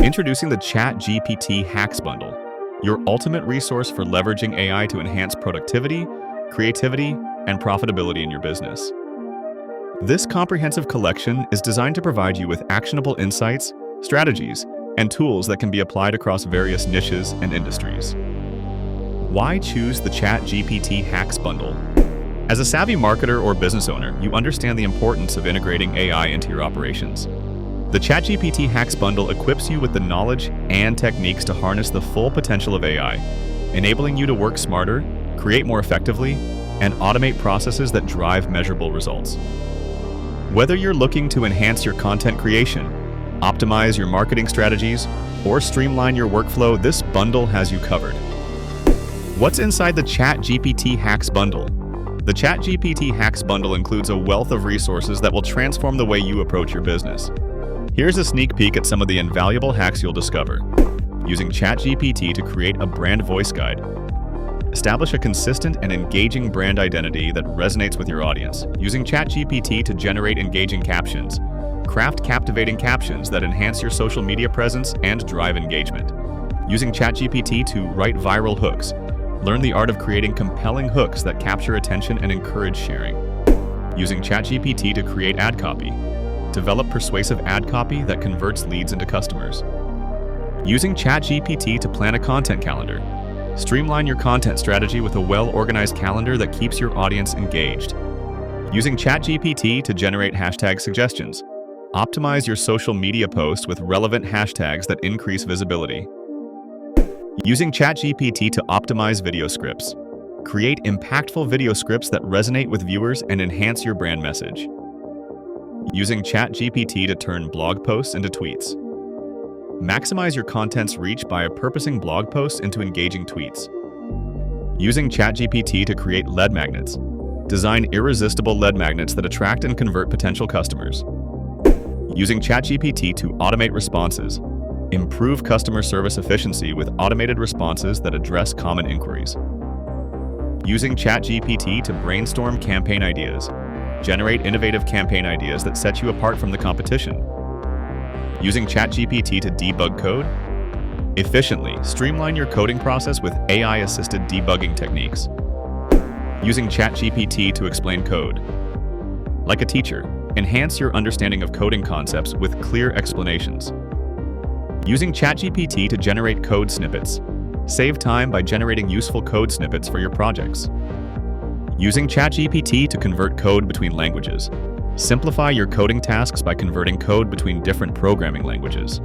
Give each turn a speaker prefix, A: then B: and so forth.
A: Introducing the ChatGPT Hacks Bundle, your ultimate resource for leveraging AI to enhance productivity, creativity, and profitability in your business. This comprehensive collection is designed to provide you with actionable insights, strategies, and tools that can be applied across various niches and industries. Why choose the ChatGPT Hacks Bundle? As a savvy marketer or business owner, you understand the importance of integrating AI into your operations. The ChatGPT Hacks Bundle equips you with the knowledge and techniques to harness the full potential of AI, enabling you to work smarter, create more effectively, and automate processes that drive measurable results. Whether you're looking to enhance your content creation, optimize your marketing strategies, or streamline your workflow, this bundle has you covered. What's inside the ChatGPT Hacks Bundle? The ChatGPT Hacks Bundle includes a wealth of resources that will transform the way you approach your business. Here's a sneak peek at some of the invaluable hacks you'll discover. Using ChatGPT to create a brand voice guide. Establish a consistent and engaging brand identity that resonates with your audience. Using ChatGPT to generate engaging captions. Craft captivating captions that enhance your social media presence and drive engagement. Using ChatGPT to write viral hooks. Learn the art of creating compelling hooks that capture attention and encourage sharing. Using ChatGPT to create ad copy. Develop persuasive ad copy that converts leads into customers. Using ChatGPT to plan a content calendar. Streamline your content strategy with a well-organized calendar that keeps your audience engaged. Using ChatGPT to generate hashtag suggestions. Optimize your social media posts with relevant hashtags that increase visibility. Using ChatGPT to optimize video scripts. Create impactful video scripts that resonate with viewers and enhance your brand message. Using ChatGPT to turn blog posts into tweets. Maximize your content's reach by purposing blog posts into engaging tweets. Using ChatGPT to create lead magnets. Design irresistible lead magnets that attract and convert potential customers. Using ChatGPT to automate responses. Improve customer service efficiency with automated responses that address common inquiries. Using ChatGPT to brainstorm campaign ideas. Generate innovative campaign ideas that set you apart from the competition. Using ChatGPT to debug code. Efficiently streamline your coding process with AI-assisted debugging techniques. Using ChatGPT to explain code. Like a teacher, enhance your understanding of coding concepts with clear explanations. Using ChatGPT to generate code snippets. Save time by generating useful code snippets for your projects. Using ChatGPT to convert code between languages. Simplify your coding tasks by converting code between different programming languages.